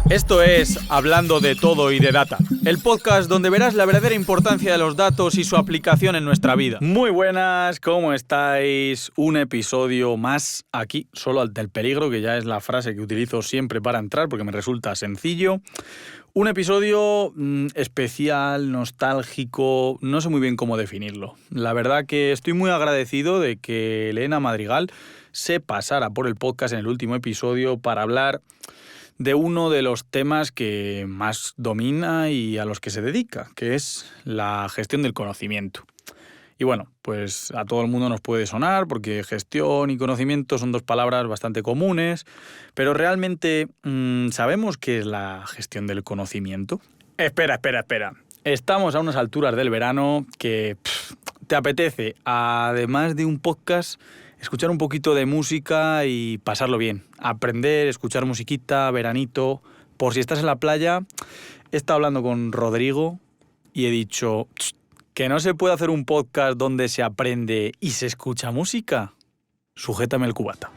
Esto es Hablando de Todo y de Data, el podcast donde verás la verdadera importancia de los datos y su aplicación en nuestra vida. Muy buenas, ¿cómo estáis? Un episodio más aquí, solo ante el peligro, que ya es la frase que utilizo siempre para entrar porque me resulta sencillo. Un episodio especial, nostálgico, no sé muy bien cómo definirlo. La verdad que estoy muy agradecido de que Elena Madrigal se pasara por el podcast en el último episodio para hablar de uno de los temas que más domina y a los que se dedica, que es la gestión del conocimiento. Y bueno, pues a todo el mundo nos puede sonar porque gestión y conocimiento son dos palabras bastante comunes, pero realmente ¿sabemos qué es la gestión del conocimiento? Espera. Estamos a unas alturas del verano que te apetece, además de un podcast, escuchar un poquito de música y pasarlo bien. Aprender, escuchar musiquita, veranito. Por si estás en la playa, he estado hablando con Rodrigo y he dicho que no se puede hacer un podcast donde se aprende y se escucha música. Sujétame el cubata.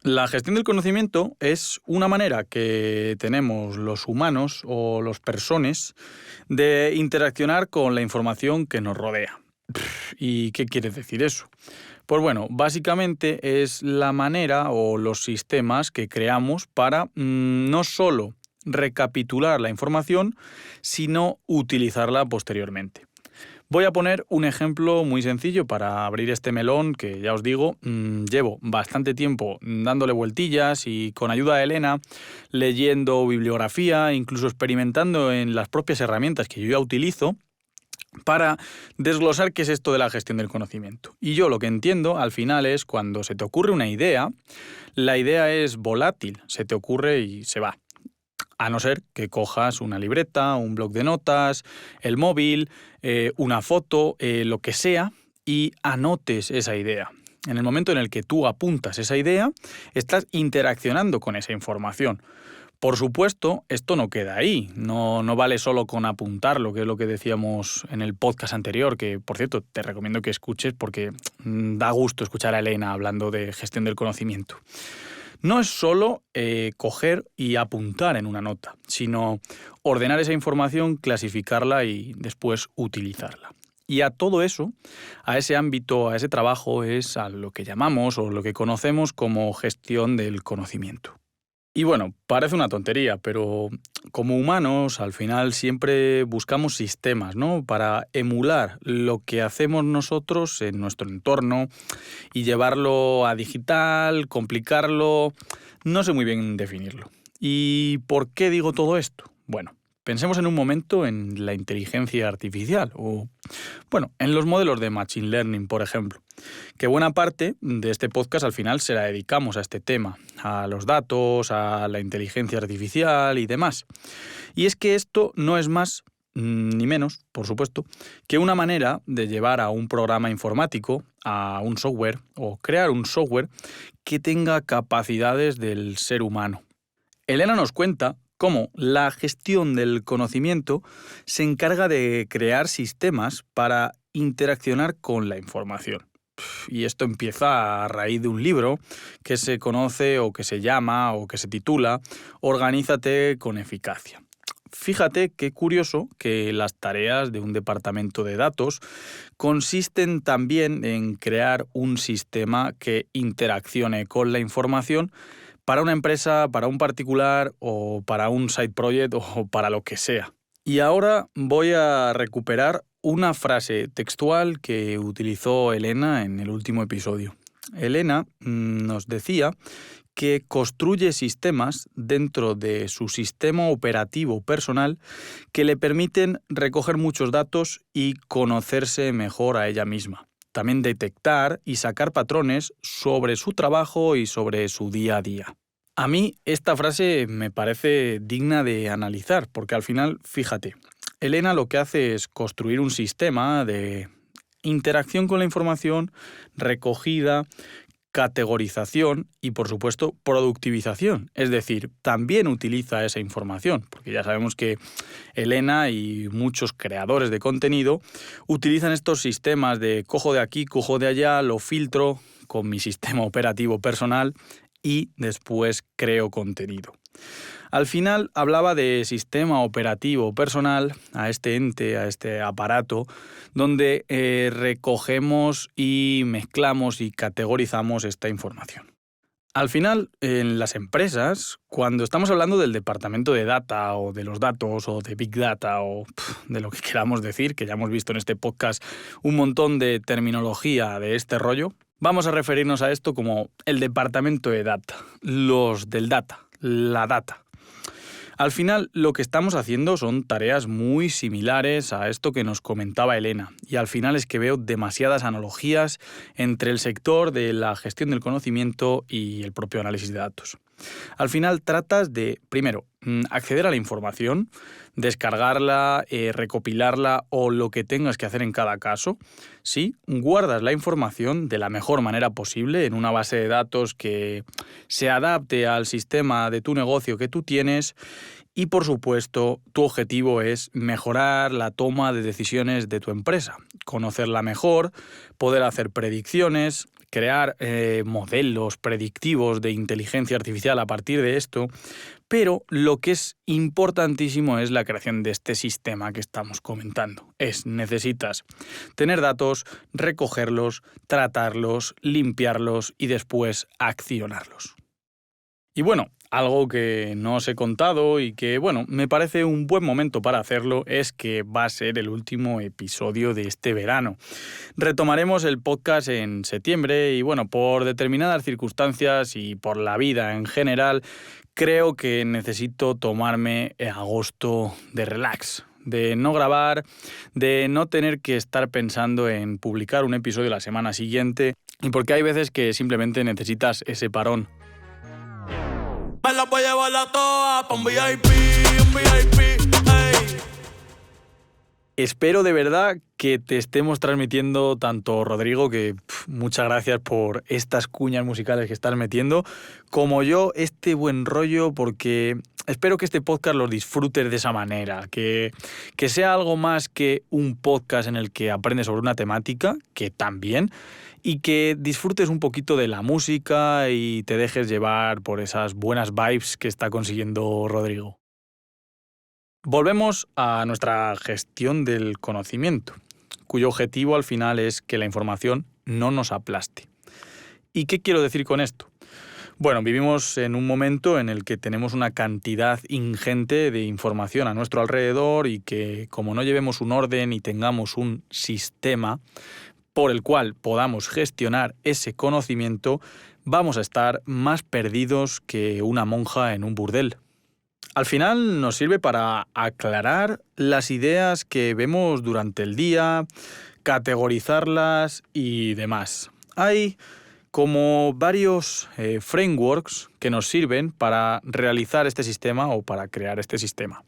La gestión del conocimiento es una manera que tenemos los humanos o los personas de interaccionar con la información que nos rodea. ¿Y qué quiere decir eso? Pues bueno, básicamente es la manera o los sistemas que creamos para no solo recapitular la información, sino utilizarla posteriormente. Voy a poner un ejemplo muy sencillo para abrir este melón que, ya os digo, llevo bastante tiempo dándole vueltillas y con ayuda de Elena, leyendo bibliografía, incluso experimentando en las propias herramientas que yo ya utilizo para desglosar qué es esto de la gestión del conocimiento. Y yo lo que entiendo al final es cuando se te ocurre una idea, la idea es volátil, se te ocurre y se va. A no ser que cojas una libreta, un bloc de notas, el móvil, una foto, lo que sea, y anotes esa idea. En el momento en el que tú apuntas esa idea, estás interaccionando con esa información. Por supuesto, esto no queda ahí, no vale solo con apuntarlo, que es lo que decíamos en el podcast anterior, que por cierto te recomiendo que escuches porque da gusto escuchar a Elena hablando de gestión del conocimiento. No es solo coger y apuntar en una nota, sino ordenar esa información, clasificarla y después utilizarla. Y a todo eso, a ese ámbito, a ese trabajo, es a lo que llamamos o lo que conocemos como gestión del conocimiento. Y bueno, parece una tontería, pero como humanos al final siempre buscamos sistemas, ¿no? Para emular lo que hacemos nosotros en nuestro entorno y llevarlo a digital, complicarlo, no sé muy bien definirlo. ¿Y por qué digo todo esto? Bueno, pensemos en un momento en la inteligencia artificial o, en los modelos de Machine Learning, por ejemplo, que buena parte de este podcast al final se la dedicamos a este tema, a los datos, a la inteligencia artificial y demás. Y es que esto no es más ni menos, por supuesto, que una manera de llevar a un programa informático, a un software o crear un software que tenga capacidades del ser humano. Elena nos cuenta cómo la gestión del conocimiento se encarga de crear sistemas para interaccionar con la información. Y esto empieza a raíz de un libro que se conoce o que se llama o que se titula Organízate con eficacia. Fíjate qué curioso que las tareas de un departamento de datos consisten también en crear un sistema que interaccione con la información para una empresa, para un particular o para un side project o para lo que sea. Y ahora voy a recuperar una frase textual que utilizó Elena en el último episodio. Elena nos decía que construye sistemas dentro de su sistema operativo personal que le permiten recoger muchos datos y conocerse mejor a ella misma. También detectar y sacar patrones sobre su trabajo y sobre su día a día. A mí esta frase me parece digna de analizar, porque al final, fíjate, Elena lo que hace es construir un sistema de interacción con la información, recogida, categorización y, por supuesto, productivización. Es decir, también utiliza esa información, porque ya sabemos que Elena y muchos creadores de contenido utilizan estos sistemas de cojo de aquí, cojo de allá, lo filtro con mi sistema operativo personal y después creo contenido. Al final hablaba de sistema operativo personal a este ente, a este aparato, donde recogemos y mezclamos y categorizamos esta información. Al final, en las empresas, cuando estamos hablando del departamento de data o de los datos o de big data o de lo que queramos decir, que ya hemos visto en este podcast un montón de terminología de este rollo, vamos a referirnos a esto como el departamento de data, los del data, la data. Al final, lo que estamos haciendo son tareas muy similares a esto que nos comentaba Elena, y al final es que veo demasiadas analogías entre el sector de la gestión del conocimiento y el propio análisis de datos. Al final tratas de, primero, acceder a la información, descargarla, recopilarla o lo que tengas que hacer en cada caso. Sí, guardas la información de la mejor manera posible en una base de datos que se adapte al sistema de tu negocio que tú tienes y, por supuesto, tu objetivo es mejorar la toma de decisiones de tu empresa, conocerla mejor, poder hacer predicciones, crear modelos predictivos de inteligencia artificial a partir de esto, pero lo que es importantísimo es la creación de este sistema que estamos comentando. Necesitas tener datos, recogerlos, tratarlos, limpiarlos y después accionarlos. Y bueno, algo que no os he contado y que, me parece un buen momento para hacerlo es que va a ser el último episodio de este verano. Retomaremos el podcast en septiembre y, por determinadas circunstancias y por la vida en general, creo que necesito tomarme agosto de relax, de no grabar, de no tener que estar pensando en publicar un episodio la semana siguiente y porque hay veces que simplemente necesitas ese parón. Me la voy a llevar a todas pa' un VIP, ey. Espero de verdad que te estemos transmitiendo tanto, Rodrigo, que muchas gracias por estas cuñas musicales que estás metiendo, como yo este buen rollo, porque espero que este podcast lo disfrutes de esa manera, que sea algo más que un podcast en el que aprendes sobre una temática, que también, y que disfrutes un poquito de la música y te dejes llevar por esas buenas vibes que está consiguiendo Rodrigo. Volvemos a nuestra gestión del conocimiento, cuyo objetivo al final es que la información no nos aplaste. ¿Y qué quiero decir con esto? Vivimos en un momento en el que tenemos una cantidad ingente de información a nuestro alrededor y que, como no llevemos un orden y tengamos un sistema por el cual podamos gestionar ese conocimiento, vamos a estar más perdidos que una monja en un burdel. Al final nos sirve para aclarar las ideas que vemos durante el día, categorizarlas y demás. Hay como varios frameworks que nos sirven para realizar este sistema o para crear este sistema.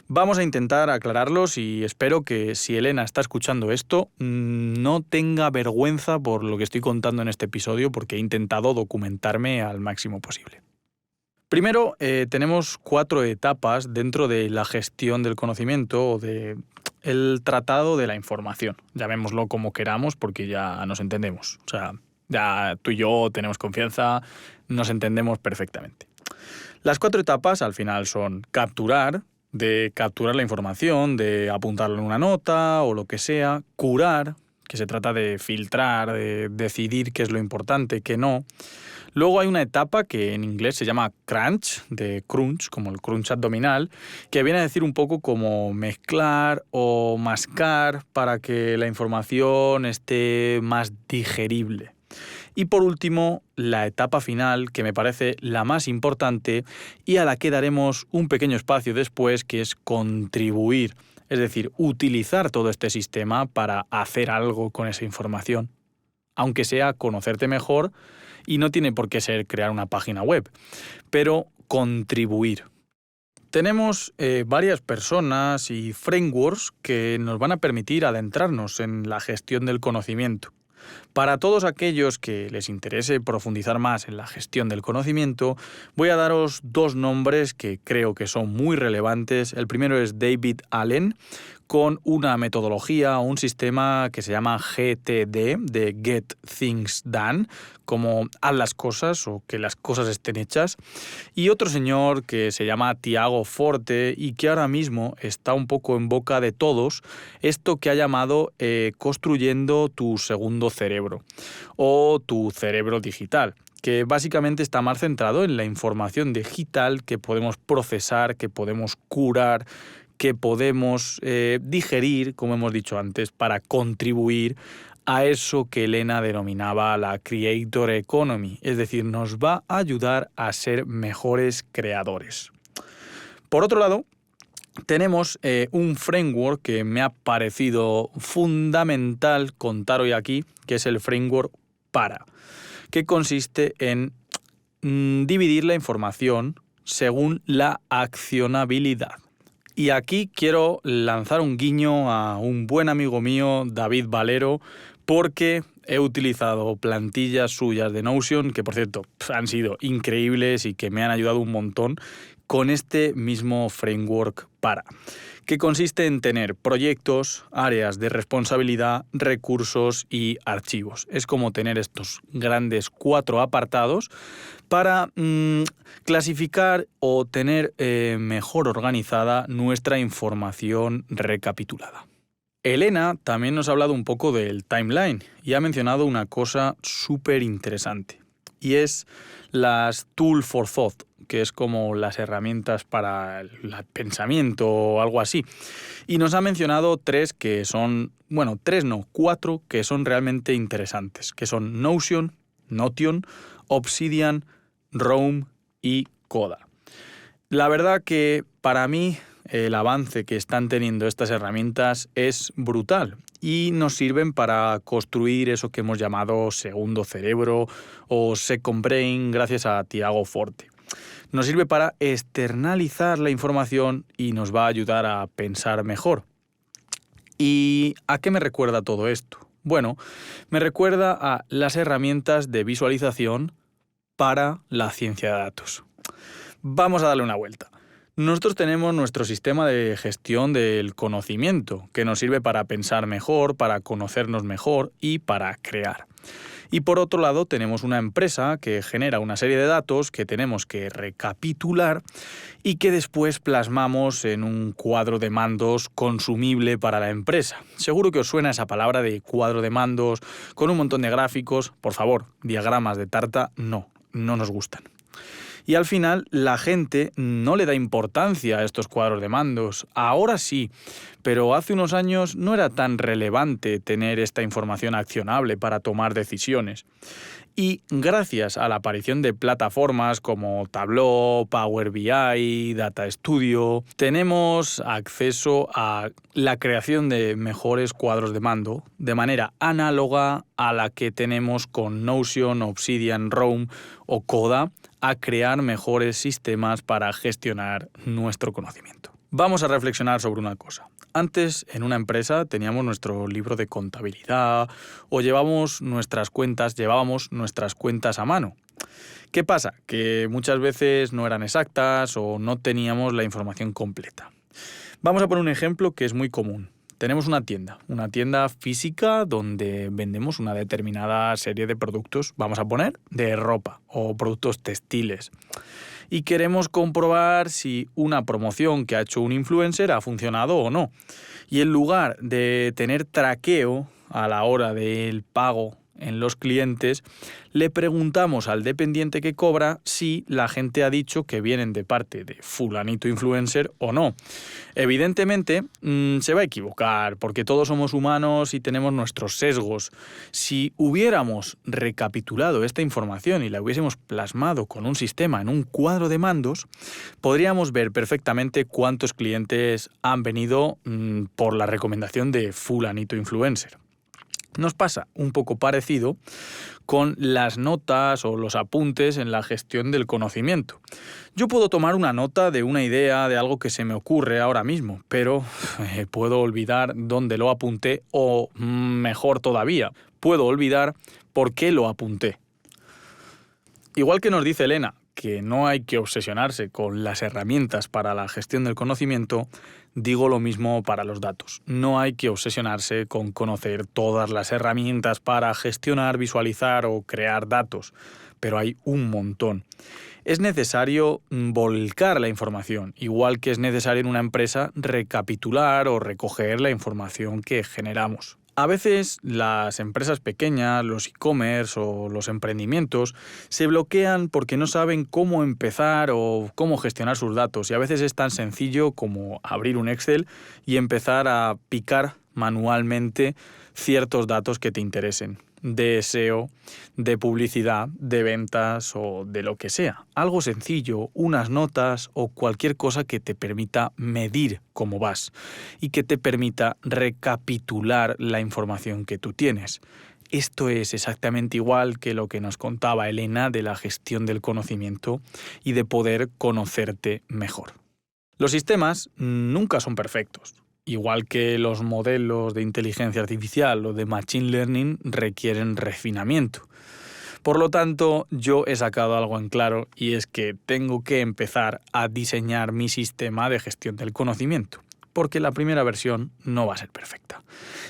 Vamos a intentar aclararlos y espero que si Elena está escuchando esto no tenga vergüenza por lo que estoy contando en este episodio porque he intentado documentarme al máximo posible. Primero, tenemos 4 etapas dentro de la gestión del conocimiento o del tratado de la información. Llamémoslo como queramos porque ya nos entendemos. O sea, ya tú y yo tenemos confianza, nos entendemos perfectamente. Las 4 etapas al final son capturar la información, de apuntarlo en una nota o lo que sea, curar, que se trata de filtrar, de decidir qué es lo importante, qué no. Luego hay una etapa que en inglés se llama crunch, de crunch, como el crunch abdominal, que viene a decir un poco como mezclar o mascar para que la información esté más digerible. Y por último, la etapa final, que me parece la más importante y a la que daremos un pequeño espacio después, que es contribuir, es decir, utilizar todo este sistema para hacer algo con esa información, aunque sea conocerte mejor y no tiene por qué ser crear una página web, pero contribuir. Tenemos varias personas y frameworks que nos van a permitir adentrarnos en la gestión del conocimiento. Para todos aquellos que les interese profundizar más en la gestión del conocimiento, voy a daros dos nombres que creo que son muy relevantes. El primero es David Allen, con una metodología o un sistema que se llama GTD, de Get Things Done, como haz las cosas o que las cosas estén hechas. Y otro señor que se llama Tiago Forte y que ahora mismo está un poco en boca de todos, esto que ha llamado construyendo tu segundo cerebro o tu cerebro digital, que básicamente está más centrado en la información digital que podemos procesar, que podemos curar, que podemos digerir, como hemos dicho antes, para contribuir a eso que Elena denominaba la Creator Economy, es decir, nos va a ayudar a ser mejores creadores. Por otro lado, tenemos un framework que me ha parecido fundamental contar hoy aquí, que es el framework PARA, que consiste en dividir la información según la accionabilidad. Y aquí quiero lanzar un guiño a un buen amigo mío, David Valero, porque he utilizado plantillas suyas de Notion, que por cierto han sido increíbles y que me han ayudado un montón, con este mismo framework PARA, que consiste en tener proyectos, áreas de responsabilidad, recursos y archivos. Es como tener estos grandes 4 apartados para clasificar o tener mejor organizada nuestra información recapitulada. Elena también nos ha hablado un poco del timeline y ha mencionado una cosa súper interesante, y es las Tools for Thought, que es como las herramientas para el pensamiento o algo así. Y nos ha mencionado 3 que son, 4 que son realmente interesantes, que son Notion, Obsidian, Roam y Coda. La verdad que para mí el avance que están teniendo estas herramientas es brutal y nos sirven para construir eso que hemos llamado segundo cerebro o second brain gracias a Tiago Forte. Nos sirve para externalizar la información y nos va a ayudar a pensar mejor. ¿Y a qué me recuerda todo esto? Bueno, me recuerda a las herramientas de visualización para la ciencia de datos. Vamos a darle una vuelta. Nosotros tenemos nuestro sistema de gestión del conocimiento, que nos sirve para pensar mejor, para conocernos mejor y para crear. Y por otro lado tenemos una empresa que genera una serie de datos que tenemos que recapitular y que después plasmamos en un cuadro de mandos consumible para la empresa. Seguro que os suena esa palabra de cuadro de mandos con un montón de gráficos. Por favor, diagramas de tarta no nos gustan. Y al final la gente no le da importancia a estos cuadros de mandos. Ahora sí, pero hace unos años no era tan relevante tener esta información accionable para tomar decisiones. Y gracias a la aparición de plataformas como Tableau, Power BI, Data Studio, tenemos acceso a la creación de mejores cuadros de mando de manera análoga a la que tenemos con Notion, Obsidian, Roam o Coda, a crear mejores sistemas para gestionar nuestro conocimiento. Vamos a reflexionar sobre una cosa. Antes, en una empresa, teníamos nuestro libro de contabilidad o llevábamos nuestras cuentas a mano. ¿Qué pasa? Que muchas veces no eran exactas o no teníamos la información completa. Vamos a poner un ejemplo que es muy común. Tenemos una tienda física donde vendemos una determinada serie de productos, vamos a poner, de ropa o productos textiles. Y queremos comprobar si una promoción que ha hecho un influencer ha funcionado o no. Y en lugar de tener traqueo a la hora del pago en los clientes, le preguntamos al dependiente que cobra si la gente ha dicho que vienen de parte de fulanito influencer o no. Evidentemente se va a equivocar porque todos somos humanos y tenemos nuestros sesgos. Si hubiéramos recapitulado esta información y la hubiésemos plasmado con un sistema en un cuadro de mandos, podríamos ver perfectamente cuántos clientes han venido por la recomendación de fulanito influencer. Nos pasa un poco parecido con las notas o los apuntes en la gestión del conocimiento. Yo puedo tomar una nota de una idea, de algo que se me ocurre ahora mismo, pero puedo olvidar dónde lo apunté o, mejor todavía, puedo olvidar por qué lo apunté. Igual que nos dice Elena que no hay que obsesionarse con las herramientas para la gestión del conocimiento, digo lo mismo para los datos. No hay que obsesionarse con conocer todas las herramientas para gestionar, visualizar o crear datos, pero hay un montón. Es necesario volcar la información, igual que es necesario en una empresa recapitular o recoger la información que generamos. A veces las empresas pequeñas, los e-commerce o los emprendimientos se bloquean porque no saben cómo empezar o cómo gestionar sus datos, y a veces es tan sencillo como abrir un Excel y empezar a picar manualmente ciertos datos que te interesen, de SEO, de publicidad, de ventas o de lo que sea. Algo sencillo, unas notas o cualquier cosa que te permita medir cómo vas y que te permita recapitular la información que tú tienes. Esto es exactamente igual que lo que nos contaba Elena de la gestión del conocimiento y de poder conocerte mejor. Los sistemas nunca son perfectos. Igual que los modelos de inteligencia artificial o de machine learning requieren refinamiento. Por lo tanto, yo he sacado algo en claro, y es que tengo que empezar a diseñar mi sistema de gestión del conocimiento, porque la primera versión no va a ser perfecta.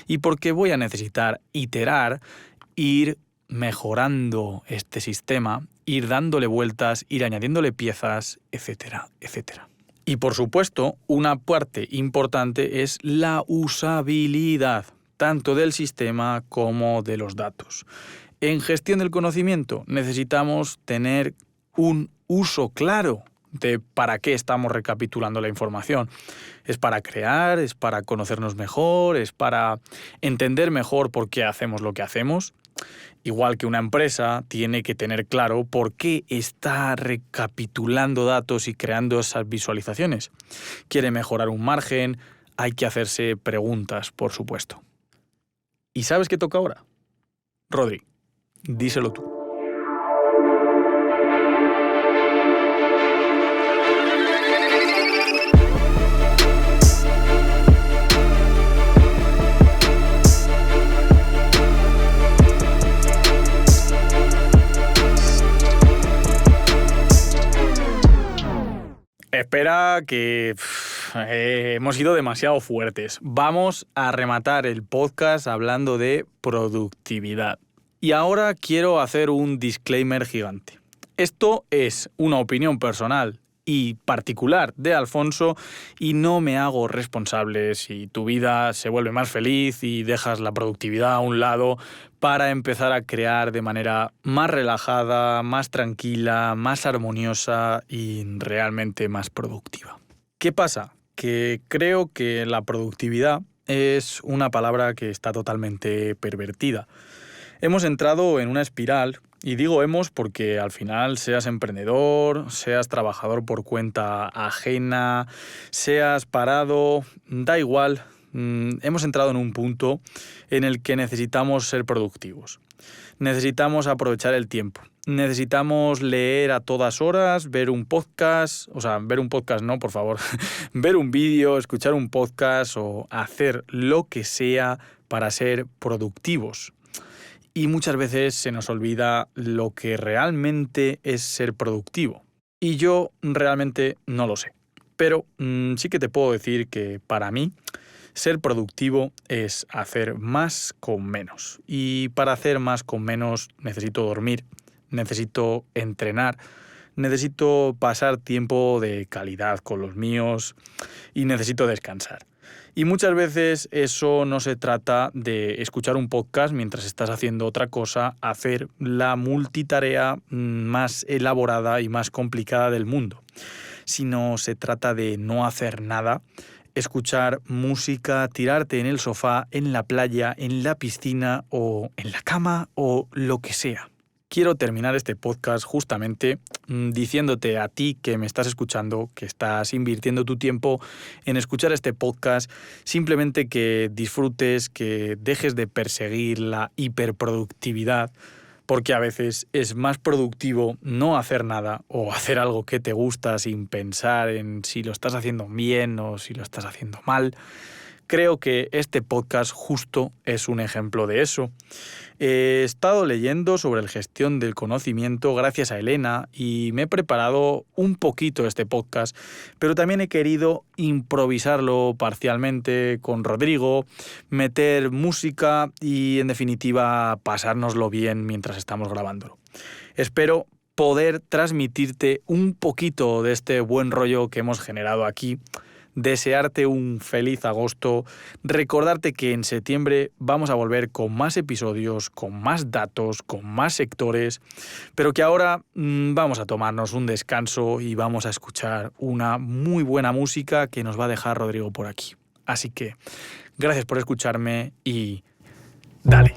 Y porque voy a necesitar iterar, ir mejorando este sistema, ir dándole vueltas, ir añadiéndole piezas, etcétera, etcétera. Y por supuesto, una parte importante es la usabilidad, tanto del sistema como de los datos. En gestión del conocimiento necesitamos tener un uso claro de para qué estamos recapitulando la información. Es para crear, es para conocernos mejor, es para entender mejor por qué hacemos lo que hacemos. Igual que una empresa tiene que tener claro por qué está recapitulando datos y creando esas visualizaciones. Quiere mejorar un margen, hay que hacerse preguntas, por supuesto. ¿Y sabes qué toca ahora? Rodri, díselo tú. Espera que hemos sido demasiado fuertes. Vamos a rematar el podcast hablando de productividad. Y ahora quiero hacer un disclaimer gigante. Esto es una opinión personal y particular de Alfonso, y no me hago responsable si tu vida se vuelve más feliz y dejas la productividad a un lado para empezar a crear de manera más relajada, más tranquila, más armoniosa y realmente más productiva. ¿Qué pasa? Que creo que la productividad es una palabra que está totalmente pervertida. Hemos entrado en una espiral, y digo hemos porque al final, seas emprendedor, seas trabajador por cuenta ajena, seas parado, da igual, hemos entrado en un punto en el que necesitamos ser productivos. Necesitamos aprovechar el tiempo. Necesitamos leer a todas horas, ver un podcast, ver un podcast no, por favor, ver un vídeo, escuchar un podcast o hacer lo que sea para ser productivos. Y muchas veces se nos olvida lo que realmente es ser productivo. Y yo realmente no lo sé. Pero sí que te puedo decir que para mí ser productivo es hacer más con menos. Y para hacer más con menos necesito dormir, necesito entrenar, necesito pasar tiempo de calidad con los míos y necesito descansar. Y muchas veces eso no se trata de escuchar un podcast mientras estás haciendo otra cosa, hacer la multitarea más elaborada y más complicada del mundo, sino se trata de no hacer nada, escuchar música, tirarte en el sofá, en la playa, en la piscina o en la cama o lo que sea. quiero terminar este podcast justamente diciéndote a ti que me estás escuchando, que estás invirtiendo tu tiempo en escuchar este podcast, simplemente que disfrutes, que dejes de perseguir la hiperproductividad, porque a veces es más productivo no hacer nada o hacer algo que te gusta sin pensar en si lo estás haciendo bien o si lo estás haciendo mal. Creo que este podcast justo es un ejemplo de eso. He estado leyendo sobre la gestión del conocimiento gracias a Elena y me he preparado un poquito este podcast, pero también he querido improvisarlo parcialmente con Rodrigo, meter música y, en definitiva, pasárnoslo bien mientras estamos grabándolo. Espero poder transmitirte un poquito de este buen rollo que hemos generado aquí. Desearte un feliz agosto, recordarte que en septiembre vamos a volver con más episodios, con más datos, con más sectores, pero que ahora vamos a tomarnos un descanso y vamos a escuchar una muy buena música que nos va a dejar Rodrigo por aquí. Así que gracias por escucharme y dale.